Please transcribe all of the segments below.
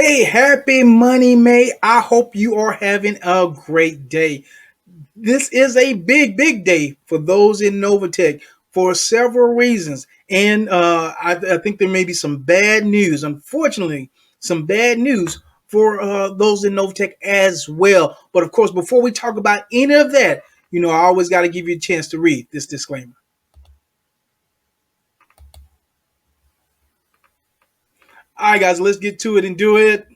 Hey, happy Money May. I hope you are having a great day. This is a big day for those in Novatech for several reasons. And I think there may be some bad news, unfortunately, some bad news for those in Novatech as well. But of course, before we talk about any of that, I always got to give you a chance to read this disclaimer. All right, guys, let's get to it and do it.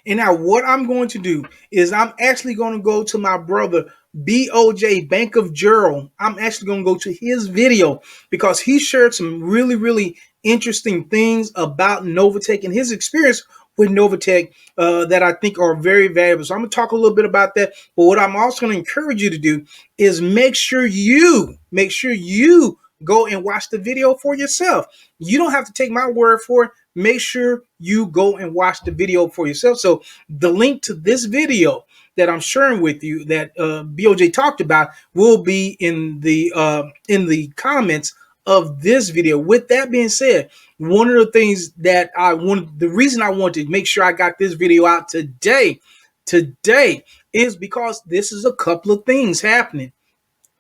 And now, what I'm going to do is I'm actually going to go to my brother BOJ Bank of Gerald. I'm actually going to go to his video because he shared some really interesting things about Novatech and his experience with Novatech that I think are very valuable. So I'm going to talk a little bit about that. But what I'm also going to encourage you to do is make sure you go and watch the video for yourself. You don't have to take my word for it. Make sure you go and watch the video for yourself. So the link to this video that I'm sharing with you that BOJ talked about will be in the comments of this video. With that being said, one of the things that the reason I wanted to make sure I got this video out today is because this is a couple of things happening.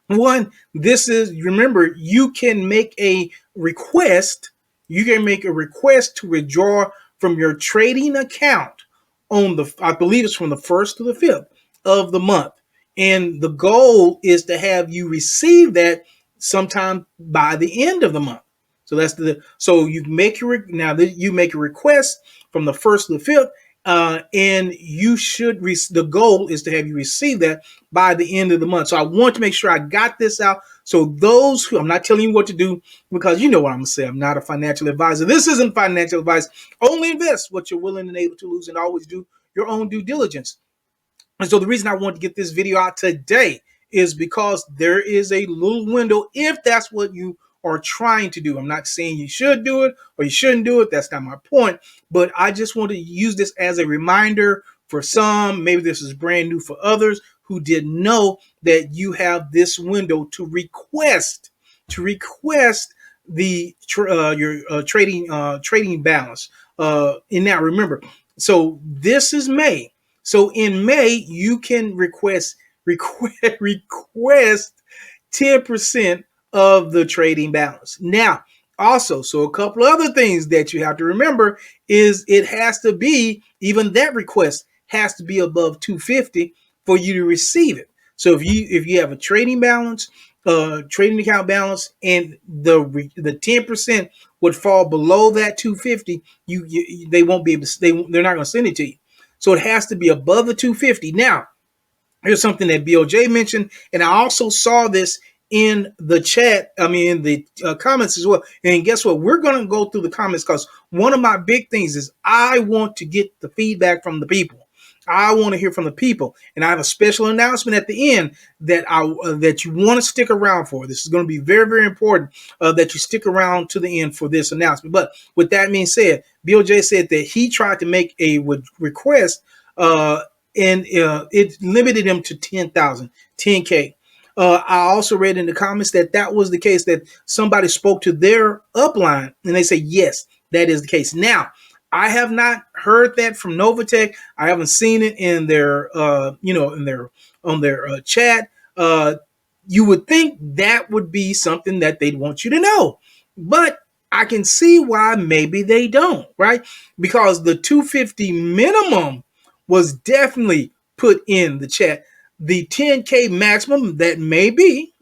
One, this is, remember, you can make a request. You can make a request to withdraw from your trading account on I believe it's from the 1st to the 5th of the month. And the goal is to have you receive that sometime by the end of the month. So you make you make a request from the 1st to the 5th, and you should the goal is to have you receive that by the end of the month. So I want to make sure I got this out. So those who, I'm not telling you what to do, because you know what I'm gonna say. I'm not a financial advisor. This isn't financial advice. Only invest what you're willing and able to lose, and always do your own due diligence. And so the reason I want to get this video out today is because there is a little window if that's what you are trying to do. I'm not saying you should do it or you shouldn't do it. That's not my point. But I just want to use this as a reminder for some. Maybe this is brand new for others who didn't know that you have this window to request the your trading balance. And now remember, so this is May. So in May, you can request 10% of the trading balance. Now, also, so a couple of other things that you have to remember is it has to be, even that request has to be above 250 for you to receive it. So if you have a trading balance, trading account balance, and the 10% would fall below that 250, they won't be able to, they're not going to send it to you. So it has to be above the 250. Now, here's something that BOJ mentioned, and I also saw this in the chat, in the comments as well. And guess what? We're going to go through the comments because one of my big things is I want to get the feedback from the people. I want to hear from the people, and I have a special announcement at the end that that you want to stick around for. This is going to be very important that you stick around to the end for this announcement. But with that being said, BOJ said that he tried to make a request, and it limited him to 10,000, 10K. I also read in the comments that was the case, that somebody spoke to their upline and they say, yes, that is the case. Now, I have not heard that from Novatech. I haven't seen it in their, on their chat. You would think that would be something that they'd want you to know, but I can see why maybe they don't, right? Because the 250 minimum was definitely put in the chat. The 10K maximum that may be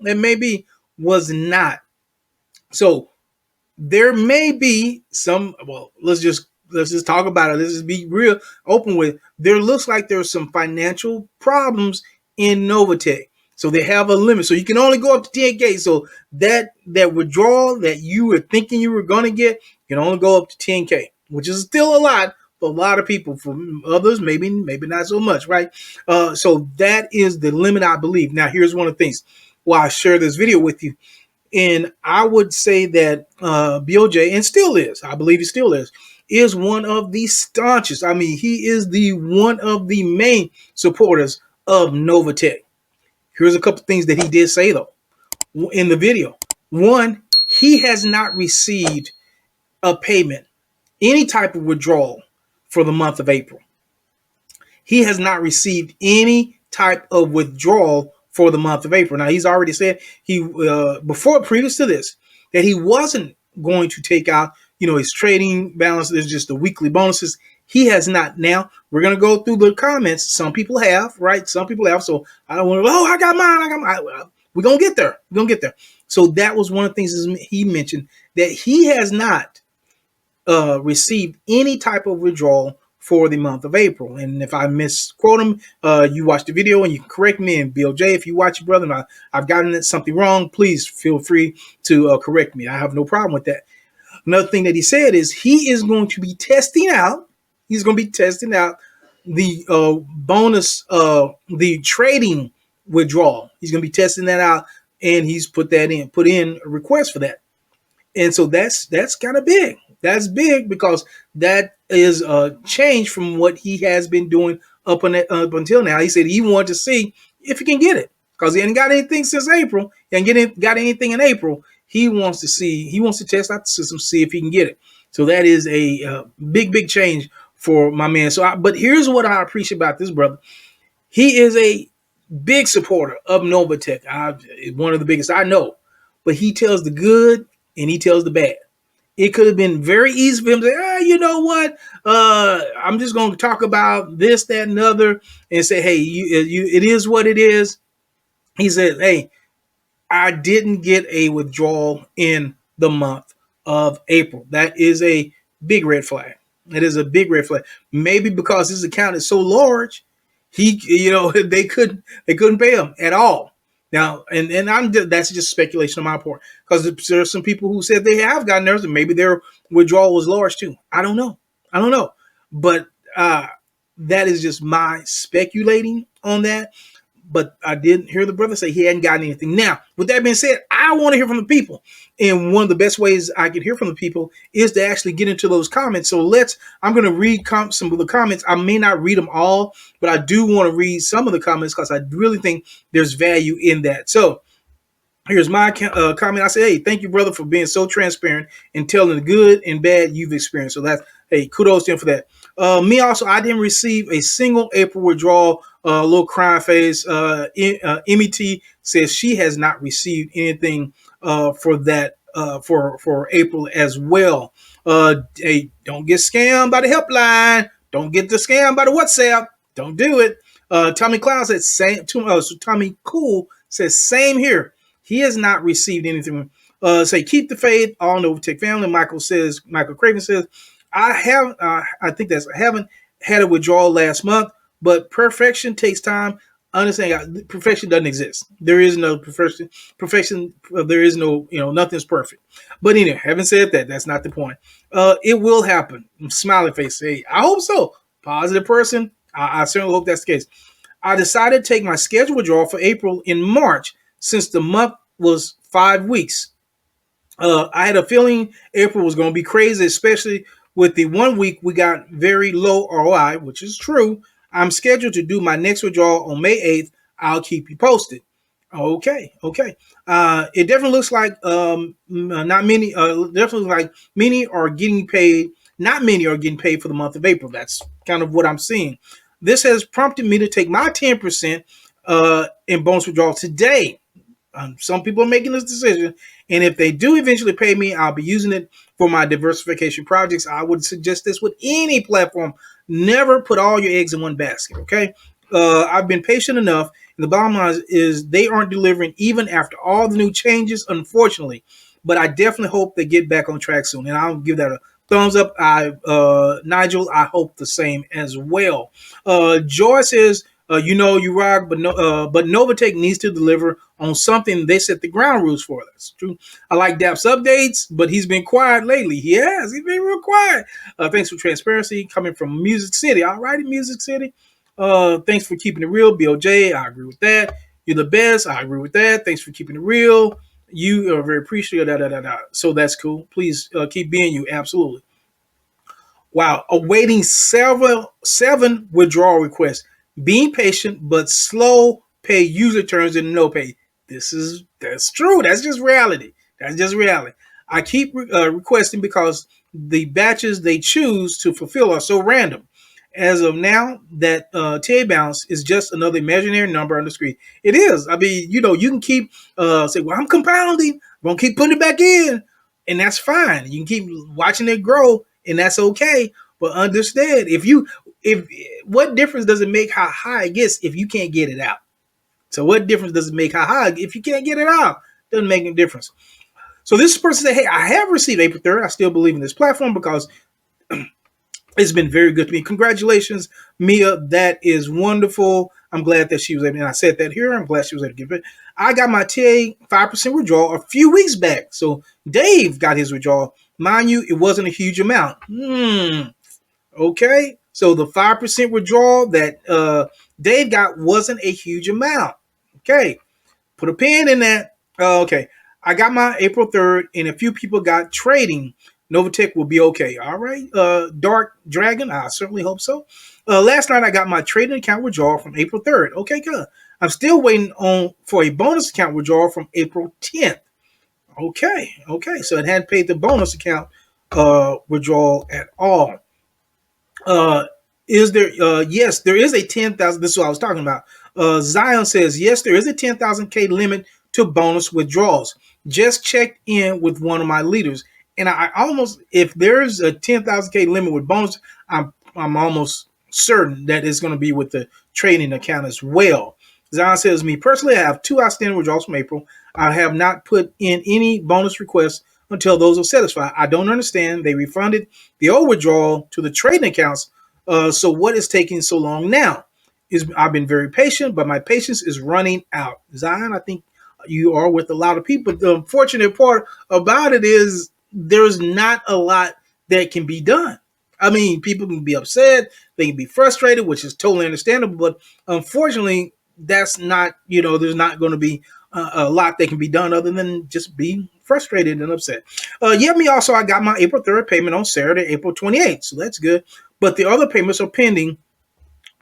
was not. So there may be some, well, let's just talk about it. Let's just be real open with it. There looks like there's some financial problems in Novatech. So they have a limit. So you can only go up to 10K. So that withdrawal that you were thinking you were going to get, you can only go up to 10K, which is still a lot for a lot of people. For others, maybe not so much, right? So that is the limit, I believe. Now, here's one of the things why I share this video with you. And I would say that BOJ, and still is, I believe he still is one of the staunchest. I mean, he is the one of the main supporters of Novatech. Here's a couple things that he did say, though, in the video. One, he has not received a payment any type of withdrawal for the month of April. He has not received any type of withdrawal for the month of April. Now, he's already said previous to this, that he wasn't going to take out, his trading balance. There's just the weekly bonuses. He has not. Now, we're going to go through the comments. Some people have, right? Some people have. So I don't want to, I got mine. We're going to get there. We're going to get there. So that was one of the things he mentioned, that he has not received any type of withdrawal for the month of April. And if I misquote him, you watch the video and you can correct me. And Bill J, if you watch it, brother, and I've gotten something wrong, please feel free to correct me. I have no problem with that. Another thing that he said is he is going to be testing out. He's going to be testing out the bonus, the trading withdrawal. He's going to be testing that out, and he's put in a request for that. And so that's kind of big. That's big because that is a change from what he has been doing up until now. He said he wanted to see if he can get it because he hadn't got anything since April. He hadn't got anything in April. He wants to test out the system, see if he can get it. So that is a big change for my man. But here's what I appreciate about this brother. He is a big supporter of Novatech. One of the biggest I know. But he tells the good and he tells the bad. It could have been very easy for him to say, you know what? I'm just going to talk about this, that, and other and say, hey, it is what it is. He said, hey, I didn't get a withdrawal in the month of April. That is a big red flag. It is a big red flag. Maybe because his account is so large, they couldn't pay him at all. Now, and that's just speculation on my part, because there are some people who said they have gotten theirs, and maybe their withdrawal was large too. I don't know, but that is just my speculating on that. But I didn't hear the brother say he hadn't gotten anything. Now, with that being said, I want to hear from the people. And one of the best ways I can hear from the people is to actually get into those comments. So I'm going to read some of the comments. I may not read them all, but I do want to read some of the comments because I really think there's value in that. So here's my comment. I say, hey, thank you, brother, for being so transparent and telling the good and bad you've experienced. So that's, hey, kudos to him for that. Me also, I didn't receive a single April withdrawal. Little crying face. MET says she has not received anything for that for April as well. Hey, don't get scammed by the helpline. Don't get the scam by the WhatsApp. Don't do it. Tommy Cloud said same. Tommy Cool says same here. He has not received anything. Say keep the faith. All Novatech family. Michael Craven says I haven't had a withdrawal last month, but perfection takes time. Understand, perfection doesn't exist. There is no perfection. There is no, nothing's perfect. But anyway, having said that, that's not the point. It will happen. Smiling face. Hey, I hope so. Positive person. I certainly hope that's the case. I decided to take my scheduled withdrawal for April in March since the month was 5 weeks. I had a feeling April was going to be crazy, especially with the 1 week we got very low ROI, which is true. I'm scheduled to do my next withdrawal on May 8th. I'll keep you posted. Okay. It definitely looks like not many. Definitely like many are getting paid. Not many are getting paid for the month of April. That's kind of what I'm seeing. This has prompted me to take my 10% in bonus withdrawal today. Some people are making this decision, and if they do eventually pay me, I'll be using it for my diversification projects. I would suggest this with any platform. Never put all your eggs in one basket, okay? I've been patient enough, and the bottom line is they aren't delivering even after all the new changes, unfortunately. But I definitely hope they get back on track soon, and I'll give that a thumbs up. Nigel, I hope the same as well. Joy says, you rock, but Novatech needs to deliver on something they set the ground rules for. That's true. I like DAP's updates, but he's been quiet lately. He has. He's been real quiet. Thanks for transparency coming from Music City. All righty, Music City. Thanks for keeping it real, BOJ. I agree with that. You're the best. I agree with that. Thanks for keeping it real. You are very appreciative. So that's cool. Please keep being you. Absolutely. Wow. Awaiting 7 withdrawal requests. Being patient, but slow pay user turns into no pay. That's true. That's just reality. I keep requesting because the batches they choose to fulfill are so random. As of now, that TA balance is just another imaginary number on the screen. It is. I mean, you can keep say, well, I'm compounding. I'm gonna keep putting it back in, and that's fine. You can keep watching it grow, and that's okay. But understand, if what difference does it make how high it gets if you can't get it out? So what difference does it make how high if you can't get it out? Doesn't make any difference. So this person said, hey, I have received April 3rd. I still believe in this platform because it's been very good to me. Congratulations, Mia. That is wonderful. I'm glad that she was able, and I said that here. I'm glad she was able to give it. I got my TA 5% withdrawal a few weeks back. So Dave got his withdrawal. Mind you, it wasn't a huge amount. Okay. So the 5% withdrawal that Dave got wasn't a huge amount. Okay. Put a pin in that. Okay. I got my April 3rd, and a few people got trading. Novatech will be okay. All right. Dark Dragon, I certainly hope so. Last night I got my trading account withdrawal from April 3rd. Okay, good. I'm still waiting on for a bonus account withdrawal from April 10th. Okay. So it hadn't paid the bonus account withdrawal at all. Is there? Yes, there is a 10,000. This is what I was talking about. Zion says yes, there is a 10,000 K limit to bonus withdrawals. Just checked in with one of my leaders, and I almost, if there's a 10,000 K limit with bonus, I'm almost certain that it's going to be with the trading account as well. Zion says, me personally, I have 2 outstanding withdrawals from April. I have not put in any bonus requests until those are satisfied. I don't understand. They refunded the old withdrawal to the trading accounts. So what is taking so long now? I've been very patient, but my patience is running out. Zion, I think you are with a lot of people. The unfortunate part about it is there's not a lot that can be done. I mean, people can be upset, they can be frustrated, which is totally understandable. But unfortunately, that's not, there's not going to be a lot that can be done other than just be frustrated and upset. Me also, I got my April 3rd payment on Saturday, April 28th. So that's good. But the other payments are pending.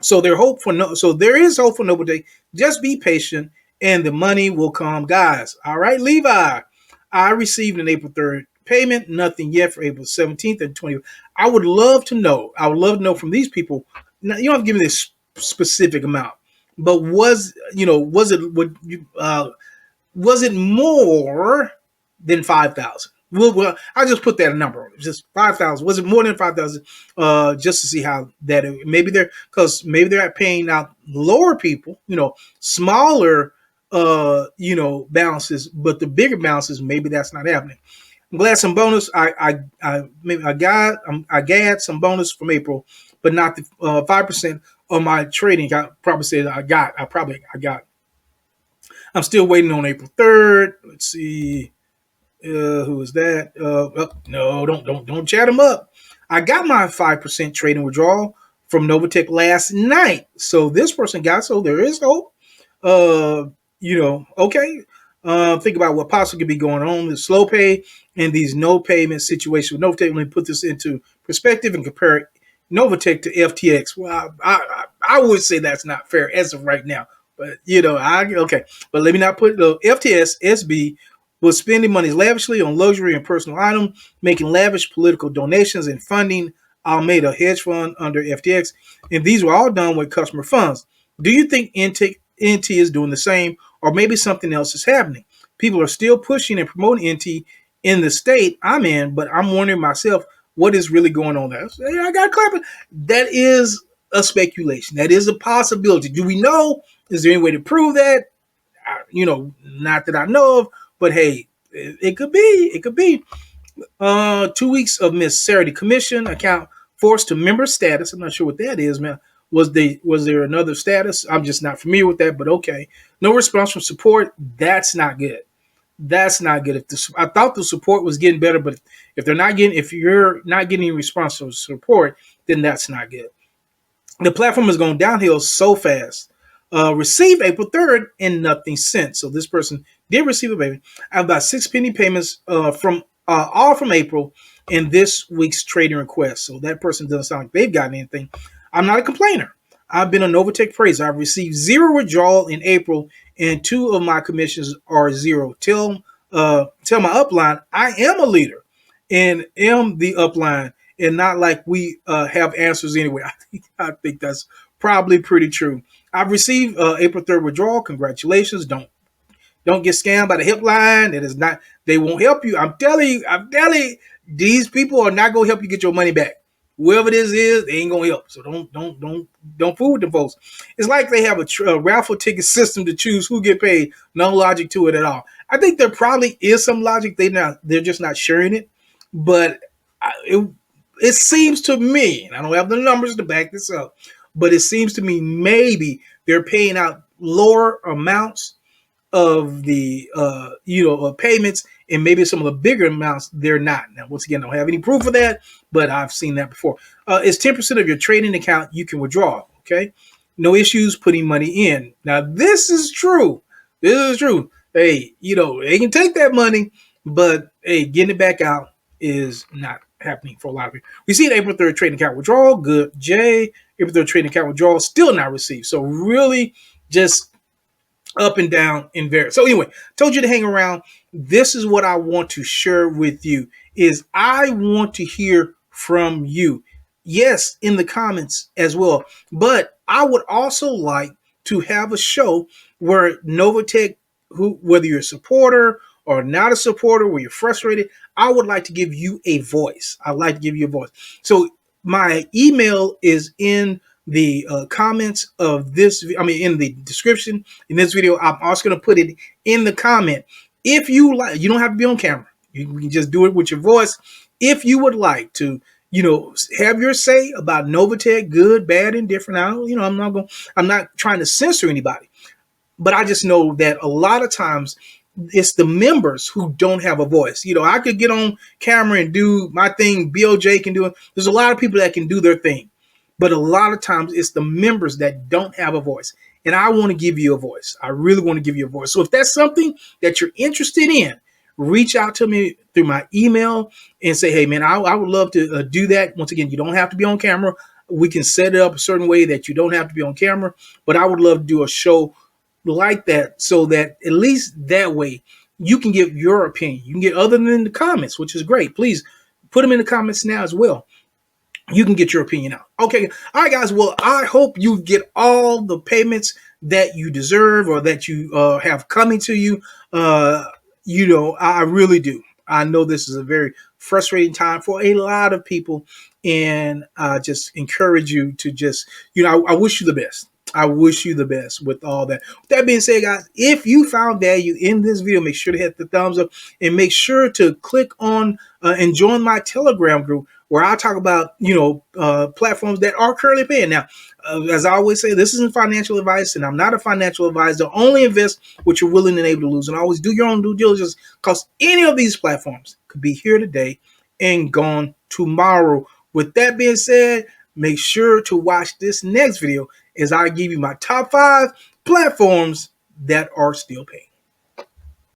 So there is hope for Novatech. Just be patient and the money will come, guys. All right, Levi. I received an April 3rd payment, nothing yet for April 17th and 20th. I would love to know from these people. Now, you don't have to give me this specific amount, but was it more than 5,000? Well, I just put that number on it. Just 5,000. Was it more than 5,000? Just to see how that maybe they're paying out lower people, smaller, balances, but the bigger balances, maybe that's not happening. I'm glad some bonus. I got some bonus from April, but not the 5% of my trading. I probably said I got. I'm still waiting on April 3rd. Let's see. Who is that? No, don't chat him up. I got my 5% trading withdrawal from Novatech last night. So this person got, so there is hope. Okay. Think about what possibly could be going on. The slow pay and these no payment situations with Novatech. Let me put this into perspective and compare Novatech to FTX. Well, I would say that's not fair as of right now. But, okay. But let me not put the FTS SB was spending money lavishly on luxury and personal items, making lavish political donations and funding Alameda hedge fund under FTX. And these were all done with customer funds. Do you think NT is doing the same, or maybe something else is happening? People are still pushing and promoting NT in the state I'm in, but I'm wondering myself, what is really going on there? I got to clap it. That is a speculation. That is a possibility. Do we know? Is there any way to prove that? Not that I know of. But hey, it could be. It could be. 2 weeks of Miss Saturday commission account forced to member status. I'm not sure what that is, man. Was there another status? I'm just not familiar with that. But okay, no response from support. That's not good. That's not good. I thought the support was getting better, but if you're not getting any response from support, then that's not good. The platform is going downhill so fast. Received April 3rd and nothing since. So this person did receive a payment. I have about 6 penny payments from all from April in this week's trading request. So that person doesn't sound like they've gotten anything. I'm not a complainer. I've been a Novatech praiser. I've received 0 withdrawal in April, and 2 of my commissions are 0. Tell tell my upline I am a leader and am the upline, and not like we have answers anyway. I think that's probably pretty true. I've received April 3rd withdrawal. Congratulations. Don't get scammed by the help line. It is not. They won't help you. I'm telling you. I'm telling you. These people are not gonna help you get your money back. Whoever this is, they ain't gonna help. So don't fool with them folks. It's like they have a raffle ticket system to choose who get paid. No logic to it at all. I think there probably is some logic. They're just not sharing it. But it seems to me, and I don't have the numbers to back this up, but it seems to me maybe they're paying out lower amounts of the payments, and maybe some of the bigger amounts they're not. Now, once again, I don't have any proof of that, but I've seen that before. It's 10% of your trading account you can withdraw. Okay, no issues putting money in. Now, this is true. This is true. Hey, they can take that money, but hey, getting it back out is not happening for a lot of people. We see an April 3rd trading account withdrawal. Good. Jay, April 3rd trading account withdrawal still not received. So really just up and down in various. So anyway, told you to hang around. This is what I want to share with you is I want to hear from you. Yes, in the comments as well. But I would also like to have a show where Novatech, whether you're a supporter or not a supporter, where you're frustrated, I would like to give you a voice. I'd like to give you a voice. So my email is in the comments of this, in the description in this video. I'm also going to put it in the comment. If you like, you don't have to be on camera. You can just do it with your voice. If you would like to, have your say about Novatech, good, bad, indifferent. I'm not trying to censor anybody, but I just know that a lot of times it's the members who don't have a voice. I could get on camera and do my thing. BOJ can do it. There's a lot of people that can do their thing. But a lot of times it's the members that don't have a voice. And I want to give you a voice. I really want to give you a voice. So if that's something that you're interested in, reach out to me through my email and say, hey, man, I would love to do that. Once again, you don't have to be on camera. We can set it up a certain way that you don't have to be on camera. But I would love to do a show like that so that at least that way you can give your opinion. You can get other than the comments, which is great. Please put them in the comments now as well. You can get your opinion out. Okay. All right, guys. Well, I hope you get all the payments that you deserve or that you have coming to you. I really do. I know this is a very frustrating time for a lot of people. And I just encourage you to just, I wish you the best. I wish you the best with all that. With that being said, guys, if you found value in this video, make sure to hit the thumbs up and make sure to click on and join my Telegram group where I talk about, platforms that are currently paying. Now, as I always say, this isn't financial advice and I'm not a financial advisor. Only invest what you're willing and able to lose, and always do your own due diligence because any of these platforms could be here today and gone tomorrow. With that being said, make sure to watch this next video as I give you my top 5 platforms that are still paying.